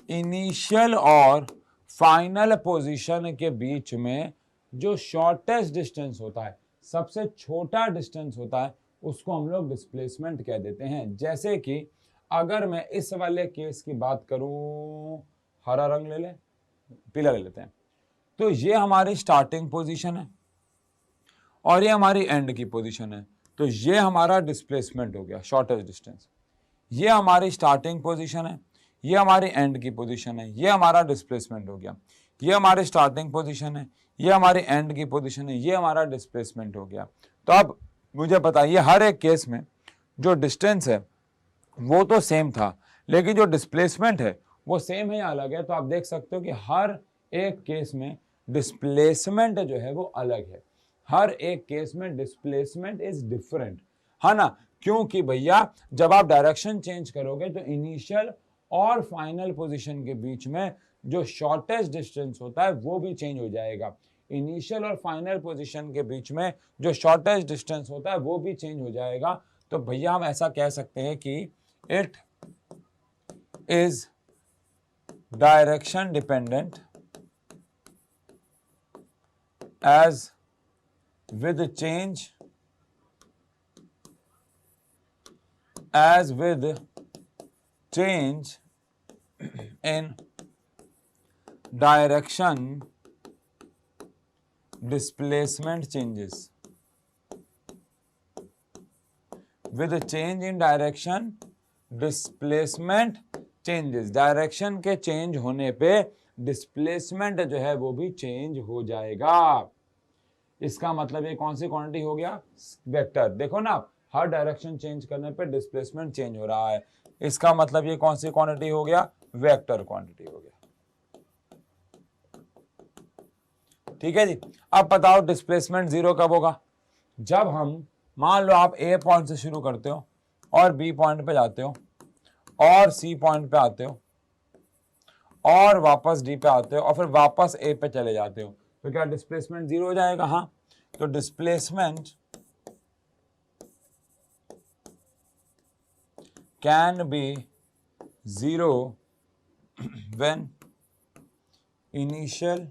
Initial और फाइनल पोजीशन के बीच में जो शॉर्टेस्ट डिस्टेंस होता है, सबसे छोटा डिस्टेंस होता है, उसको हम लोग डिस्प्लेसमेंट कह देते हैं। जैसे कि अगर मैं इस वाले केस की बात करूं, हरा रंग ले लें, पीला ले लेते हैं, तो ये हमारी स्टार्टिंग पोजीशन है और ये हमारी एंड की पोजीशन है। तो ये हमारा डिस्प्लेसमेंट हो गया, शॉर्टेस्ट डिस्टेंस। ये हमारी स्टार्टिंग पोजीशन है, ये हमारी एंड की पोजीशन है, ये हमारा डिस्प्लेसमेंट हो गया। ये हमारी स्टार्टिंग पोजीशन है, ये हमारी एंड की पोजीशन है, ये हमारा डिस्प्लेसमेंट हो गया। तो अब मुझे बताइए, हर एक केस में जो डिस्टेंस है वो तो सेम था, लेकिन जो डिस्प्लेसमेंट है वो सेम है या अलग है? तो आप देख सकते हो कि हर एक केस में डिस्प्लेसमेंट जो है वो अलग है। हर एक केस में डिस्प्लेसमेंट इज डिफरेंट, है ना। क्योंकि भैया जब आप डायरेक्शन चेंज करोगे तो इनिशियल और फाइनल पोजीशन के बीच में जो शॉर्टेस्ट डिस्टेंस होता है वो भी चेंज हो जाएगा। इनिशियल और फाइनल पोजीशन के बीच में जो शॉर्टेस्ट डिस्टेंस होता है वो भी चेंज हो जाएगा। तो भैया हम ऐसा कह सकते हैं कि it is direction dependent as with change in direction displacement changes, with change in direction displacement changes, direction के चेंज होने पे डिस्प्लेसमेंट जो है वो भी चेंज हो जाएगा। इसका मतलब ये कौन सी क्वांटिटी हो गया, वेक्टर। देखो ना, हर डायरेक्शन चेंज करने पे डिस्प्लेसमेंट चेंज हो रहा है, इसका मतलब ये कौन सी क्वांटिटी हो गया, वेक्टर क्वांटिटी हो गया। ठीक है जी। अब बताओ डिस्प्लेसमेंट जीरो कब होगा, जब हम मान लो आप ए पॉइंट से शुरू करते हो और बी पॉइंट पे जाते हो और सी पॉइंट पे आते हो और वापस डी पे आते हो और फिर वापस ए पे चले जाते हो, तो क्या डिस्प्लेसमेंट जीरो हो जाएगा। हाँ, तो displacement can be zero when initial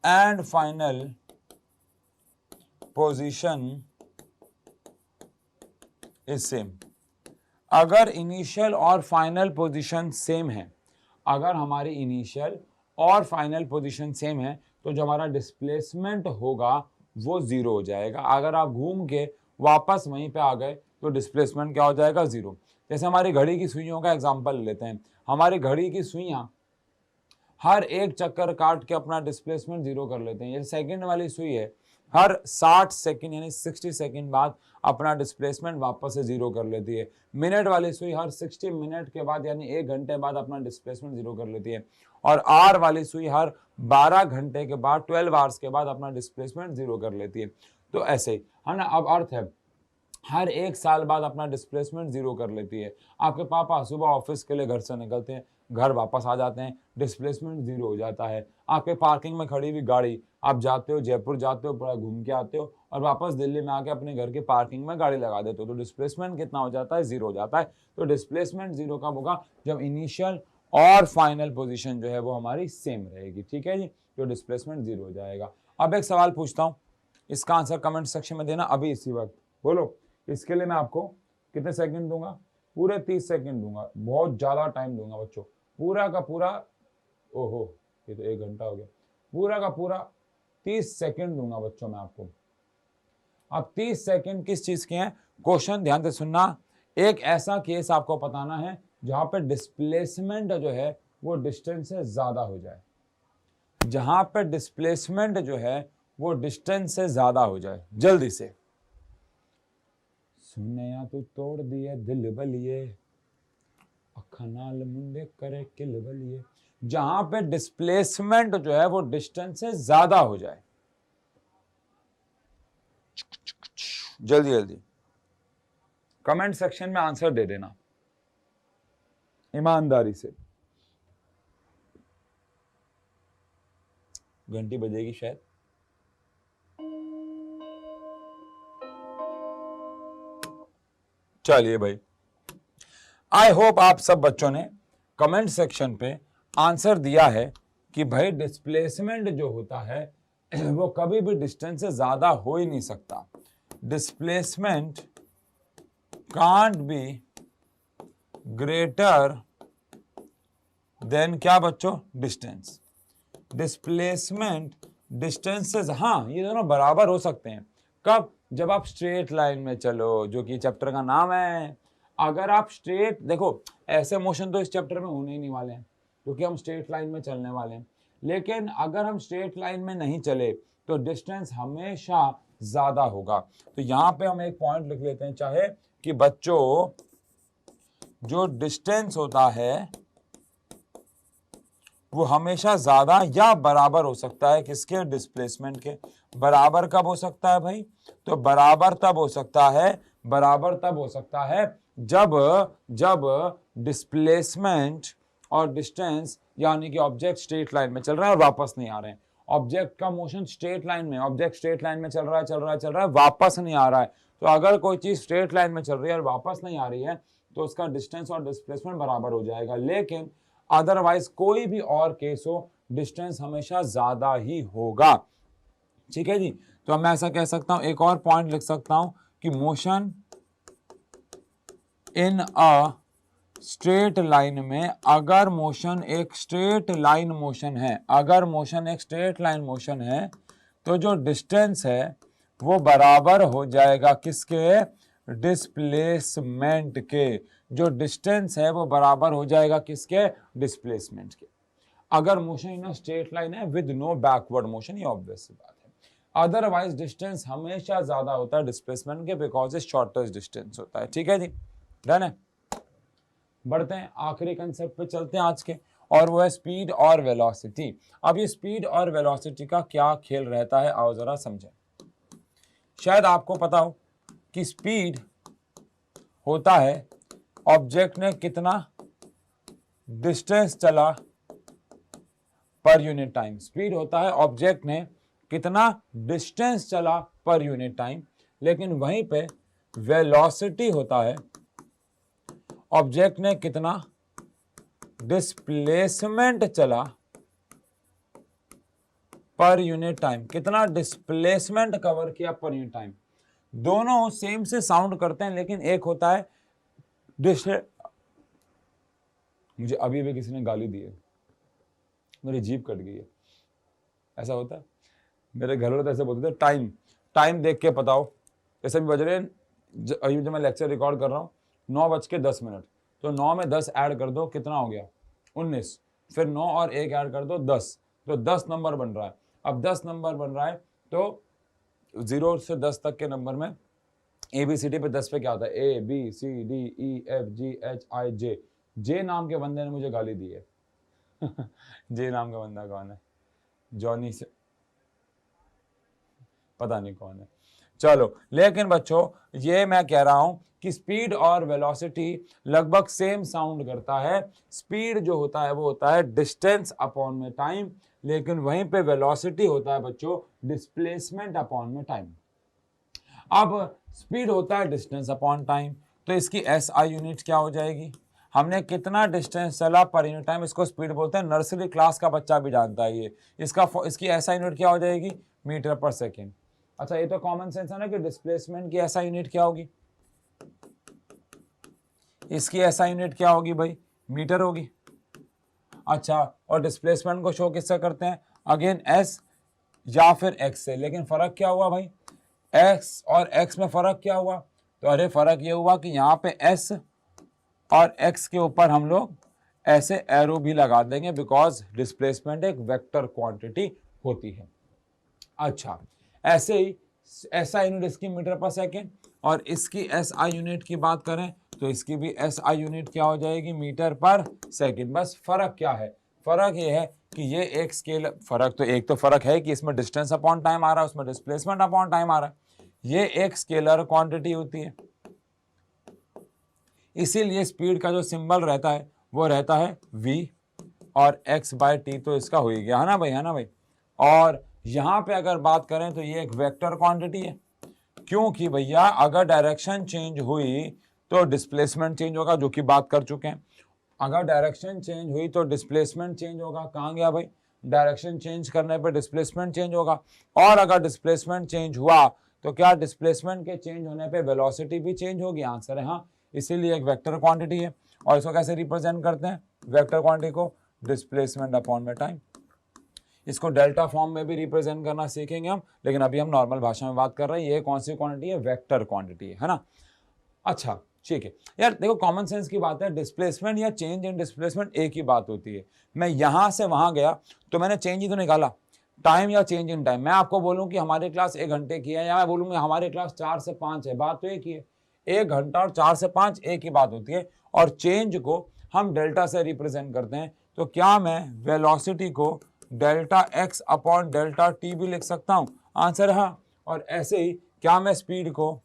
and final position is same. अगर इनिशियल और फाइनल पोजीशन सेम है, अगर हमारी इनिशियल और फाइनल पोजीशन सेम है तो जो हमारा डिस्प्लेसमेंट होगा वो जीरो हो जाएगा। अगर आप घूम के वापस वहीं पे आ गए तो डिस्प्लेसमेंट क्या हो जाएगा, जीरो। जैसे हमारी घड़ी की सुइयों का एग्जांपल लेते हैं, हमारी घड़ी की सुइयां हर एक चक्कर काट के अपना डिस्प्लेसमेंट जीरो कर लेते हैं। जैसे सेकंड वाली सुई है, हर 60 सेकंड यानी 60 सेकंड बाद अपना डिस्प्लेसमेंट वापस से जीरो कर लेती है। मिनट वाली सुई हर 60 मिनट के बाद यानी 1 घंटे बाद अपना डिस्प्लेसमेंट जीरो कर लेती है। और आर वाली सुई हर 12 घंटे के बाद 12 आवर्स के बाद अपना डिस्प्लेसमेंट जीरो कर लेती है। तो ऐसे ही है ना। अब अर्थ है हर 1 साल बाद अपना डिस्प्लेसमेंट जीरो कर लेती है। आपके पापा सुबह ऑफिस के लिए घर से निकलते हैं, घर वापस आ जाते हैं, डिस्प्लेसमेंट जीरो हो जाता है। आपके पार्किंग में खड़ी हुई गाड़ी, आप जाते हो जयपुर जाते हो, पूरा घूम के आते हो और वापस दिल्ली में आके अपने घर के पार्किंग में गाड़ी लगा देते हो, तो डिस्प्लेसमेंट कितना हो जाता है, जीरो हो जाता है। तो डिस्प्लेसमेंट जीरो कब होगा, जब इनिशियल और फाइनल पोजीशन जो है वो हमारी सेम रहेगी। ठीक है जी, तो डिस्प्लेसमेंट जीरो हो जाएगा। अब एक सवाल पूछता हूँ, इसका आंसर कमेंट सेक्शन में देना अभी इसी वक्त। बोलो, इसके लिए मैं आपको कितने सेकंड दूंगा, पूरे 30 सेकंड दूंगा, बहुत ज्यादा टाइम दूंगा बच्चों, पूरा का पूरा, ओहो ये तो 1 घंटा हो गया, पूरा का पूरा 30 सेकंड दूंगा बच्चों मैं आपको। अब 30 सेकंड किस चीज के हैं, क्वेश्चन ध्यान से सुनना। एक ऐसा केस आपको बताना है जहां पे डिस्प्लेसमेंट जो है वो डिस्टेंस से ज्यादा हो जाए, जहां पे डिस्प्लेसमेंट जो है वो डिस्टेंस से ज्यादा हो जाए। जल्दी से सुनया तू तोड़ दिए दिल बलिए, अखा नाल मुंडे करे किल बलिए। जहां पे डिस्प्लेसमेंट जो है वो डिस्टेंस से ज्यादा हो जाए। जल्दी जल्दी कमेंट सेक्शन में आंसर दे देना ईमानदारी से। घंटी बजेगी शायद। चलिए भाई, आई होप आप सब बच्चों ने कमेंट सेक्शन पे आंसर दिया है कि भाई डिस्प्लेसमेंट जो होता है वो कभी भी डिस्टेंस से ज्यादा हो ही नहीं सकता। Displacement can't be greater than क्या बच्चों, डिस्टेंस। डिस्प्लेसमेंट डिस्टेंस से, हाँ ये दोनों बराबर हो सकते हैं। कब, जब आप स्ट्रेट लाइन में चलो, जो कि चैप्टर का नाम है। अगर आप स्ट्रेट, देखो ऐसे मोशन तो इस चैप्टर में होने ही नहीं वाले हैं क्योंकि हम स्ट्रेट लाइन में चलने वाले हैं। लेकिन अगर हम स्ट्रेट लाइन में नहीं चले तो डिस्टेंस हमेशा ज्यादा होगा। तो यहाँ पे हम एक पॉइंट लिख लेते हैं, चाहे कि बच्चों जो डिस्टेंस होता है वो हमेशा ज्यादा या बराबर हो सकता है किसके, डिस्प्लेसमेंट के। बराबर कब हो सकता है भाई, तो बराबर तब हो सकता है, बराबर तब हो सकता है जब डिस्प्लेसमेंट और डिस्टेंस यानी कि ऑब्जेक्ट स्ट्रेट लाइन में चल रहा है और वापस नहीं आ रहे हैं। ऑब्जेक्ट का मोशन स्ट्रेट लाइन में, ऑब्जेक्ट स्ट्रेट लाइन में चल रहा है, वापस नहीं आ रहा है। तो अगर कोई चीज स्ट्रेट लाइन में चल रही है और वापस नहीं आ रही है तो उसका डिस्टेंस और डिस्प्लेसमेंट बराबर हो जाएगा। लेकिन अदरवाइज कोई भी और केस हो, डिस्टेंस हमेशा ज्यादा ही होगा। ठीक है जी। तो अब मैं ऐसा कह सकता हूं, एक और पॉइंट लिख सकता हूं कि motion in a straight line में, अगर मोशन एक स्ट्रेट लाइन मोशन है, अगर मोशन एक स्ट्रेट लाइन मोशन है तो जो डिस्टेंस है वो बराबर हो जाएगा किसके? डिस्प्लेसमेंट के। जो डिस्टेंस है वो बराबर हो जाएगा किसके? डिस्प्लेसमेंट के। अगर motion in a straight line है विद नो बैकवर्ड मोशन, ये ऑब्वियस सी बात है। अदरवाइज डिस्टेंस हमेशा ज्यादा होता है डिस्प्लेसमेंट के, बिकॉज इट शॉर्टेस्ट डिस्टेंस होता है। ठीक है जी, डन है। बढ़ते हैं आखिरी कंसेप्ट पे चलते हैं आज के, और वो है स्पीड और वेलोसिटी। अब ये स्पीड और वेलोसिटी का क्या खेल रहता है, आओ जरा समझें। शायद आपको पता हो कि स्पीड होता है ऑब्जेक्ट ने कितना डिस्टेंस चला पर यूनिट टाइम। स्पीड होता है ऑब्जेक्ट ने कितना डिस्टेंस चला पर यूनिट टाइम। लेकिन वहीं पे वेलोसिटी होता है ऑब्जेक्ट ने कितना डिस्प्लेसमेंट चला पर यूनिट टाइम, कितना डिस्प्लेसमेंट कवर किया पर यूनिट टाइम। दोनों सेम से साउंड करते हैं, लेकिन एक होता है मुझे अभी भी किसी ने गाली दी है, मेरी जीभ कट गई है। ऐसा होता है, मेरे घर वाले तो ऐसे बोलते थे, टाइम देख के बताओ। जैसे भी बज रहे अभी जब मैं लेक्चर रिकॉर्ड कर रहा हूँ 9:10, तो 9 में 10 ऐड कर दो, कितना हो गया? 19। फिर 9 और 1 ऐड कर दो 10, तो 10 नंबर बन रहा है। अब 10 नंबर बन रहा है तो 0 से 10 तक के नंबर में ABCD पे 10 पे क्या होता है? ABCDEFGHIJ। जे नाम के बंदे ने मुझे गाली दी है। जे नाम का बंदा कौन है? जॉनी से पता नहीं कौन है। चलो, लेकिन बच्चों ये मैं कह रहा हूं कि स्पीड और वेलोसिटी लगभग सेम साउंड करता है। स्पीड जो होता है वो होता है डिस्टेंस अपॉन में टाइम, लेकिन वहीं पे वेलोसिटी होता है बच्चों डिस्प्लेसमेंट अपॉन में टाइम। अब स्पीड होता है डिस्टेंस अपॉन टाइम, तो इसकी SI यूनिट क्या हो जाएगी? हमने कितना डिस्टेंस चला पर यूनिट टाइम, इसको स्पीड बोलते हैं। नर्सरी क्लास का बच्चा भी जानता है ये। इसकी SI यूनिट क्या हो जाएगी? मीटर पर सेकेंड। अच्छा, ये तो कॉमन सेंस है ना कि डिस्प्लेसमेंट की SI यूनिट क्या होगी? इसकी SI यूनिट क्या होगी भाई? मीटर होगी। अच्छा, और डिस्प्लेसमेंट को शो किससे करते हैं? अगेन S या फिर X से। लेकिन फर्क क्या हुआ भाई? X और X में फर्क क्या हुआ? तो अरे फर्क ये हुआ कि यहाँ पे S और X के ऊपर हम लोग ऐसे एरो भी लगा देंगे, बिकॉज डिस्प्लेसमेंट एक वेक्टर क्वांटिटी होती है। अच्छा, ऐसे ही SI यूनिट इसकी मीटर पर सेकेंड, और इसकी SI यूनिट की बात करें तो इसकी भी SI यूनिट क्या हो जाएगी? मीटर पर सेकेंड। बस फर्क क्या है? फर्क ये है कि ये एक स्केल, फर्क है कि इसमें डिस्टेंस अपॉन टाइम आ रहा है, उसमें डिस्प्लेसमेंट अपॉन टाइम आ रहा है। ये एक स्केलर क्वांटिटी होती है, इसीलिए स्पीड का जो सिंबल रहता है वो रहता है v और x/t। तो इसका हो ही गया, है ना भाई? और यहां पे अगर बात करें तो ये एक वेक्टर क्वांटिटी है, क्योंकि भैया अगर डायरेक्शन चेंज हुई तो डिस्प्लेसमेंट चेंज होगा, जो कि बात कर चुके हैं। अगर डायरेक्शन चेंज हुई तो डिस्प्लेसमेंट चेंज होगा। कहाँ गया भाई? डायरेक्शन चेंज करने पर डिस्प्लेसमेंट चेंज होगा। और अगर डिस्प्लेसमेंट चेंज हुआ तो क्या डिस्प्लेसमेंट के चेंज होने पे वेलोसिटी भी चेंज होगी? आंसर है हाँ, इसीलिए एक वेक्टर क्वांटिटी है। और इसको कैसे रिप्रेजेंट करते हैं वेक्टर क्वांटिटी को? डिस्प्लेसमेंट अपॉन में टाइम। इसको डेल्टा फॉर्म में भी रिप्रेजेंट करना सीखेंगे हम, लेकिन अभी हम नॉर्मल भाषा में बात कर रहे हैं। ये कौन सी क्वांटिटी है? वेक्टर क्वांटिटी है ना। अच्छा ठीक है यार, देखो कॉमन सेंस की बात है, डिस्प्लेसमेंट या चेंज इन डिस्प्लेसमेंट एक ही बात होती है। मैं यहां से वहां गया तो मैंने चेंज ही तो निकाला, टाइम या चेंज इन टाइम। मैं आपको बोलूं कि हमारी क्लास 1 घंटे की है, या मैं बोलूंगा हमारी क्लास 4 से 5 है, बात तो एक ही है। 1 घंटा और 4 से 5 एक ही बात होती है। और चेंज को हम डेल्टा से रिप्रेजेंट करते हैं। तो क्या मैं वेलोसिटी को delta x upon delta t भी लिख सकता हूं? आंसर हाँ। और ऐसे ही क्या मैं स्पीड को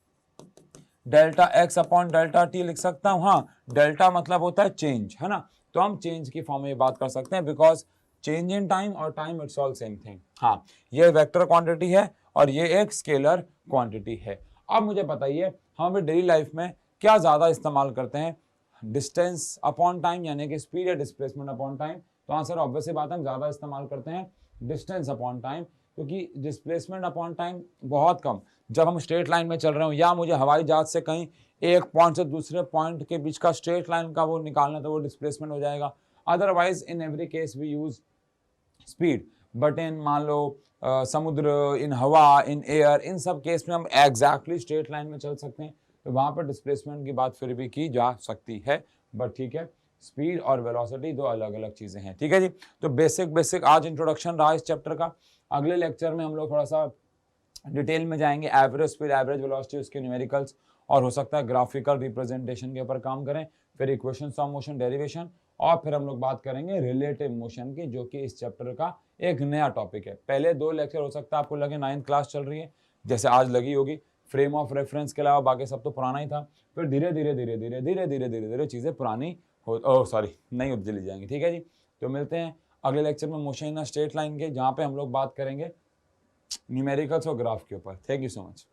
delta x upon delta t लिख सकता हूं? हाँ। डेल्टा मतलब होता है चेंज, है ना। तो हम चेंज की फॉर्म में ये बात कर सकते हैं, बिकॉज चेंज इन टाइम और time it's all same thing. हाँ, ये वेक्टर क्वांटिटी है और ये एक स्केलर क्वांटिटी है। अब मुझे बताइए हम अपनी डेली लाइफ में क्या ज़्यादा इस्तेमाल करते हैं, डिस्टेंस अपॉन टाइम यानी कि स्पीड या डिस्प्लेसमेंट अपॉन टाइम? तो आंसर ऑब्वियस बात है, हम ज़्यादा इस्तेमाल करते हैं डिस्टेंस अपॉन टाइम, क्योंकि डिस्प्लेसमेंट अपॉन टाइम बहुत कम। जब हम स्ट्रेट लाइन में चल रहे हो या मुझे हवाई जहाज से कहीं एक पॉइंट से दूसरे पॉइंट के बीच का स्ट्रेट लाइन का वो निकालना, तो वो डिस्प्लेसमेंट हो जाएगा। Otherwise in every case we use speed, but in मान लो समुद्र, इन हवा, इन एयर, इन सब केस में हम एग्जैक्टली स्ट्रेट लाइन में चल सकते हैं, तो वहाँ पर डिस्प्लेसमेंट की बात फिर भी की जा सकती है। बट ठीक है, स्पीड और वेलोसिटी दो अलग अलग चीज़ें हैं। ठीक है जी, तो बेसिक आज इंट्रोडक्शन रहा इस चैप्टर का। अगले लेक्चर में हम लोग थोड़ा सा डिटेल में जाएंगे, एवरेज स्पीड, एवरेज वेलोसिटी, उसके न्यूमेरिकल्स, और हो सकता है ग्राफिकल रिप्रेजेंटेशन के ऊपर काम करें, फिर इक्वेशंस ऑफ मोशन, डेरिवेशन, और फिर हम लोग बात करेंगे रिलेटिव मोशन की, जो कि इस चैप्टर का एक नया टॉपिक है। पहले 2 लेक्चर हो सकता है आपको लगे 9th क्लास चल रही है, जैसे आज लगी होगी, फ्रेम ऑफ रेफरेंस के अलावा बाकी सब तो पुराना ही था। फिर धीरे धीरे चीज़ें पुरानी नहीं चली जाएंगी। ठीक है जी, तो मिलते हैं अगले लेक्चर में मोशन इन स्ट्रेट लाइन के, जहाँ पे हम लोग बात करेंगे न्यूमेरिकल्स और ग्राफ के ऊपर। Thank you so much.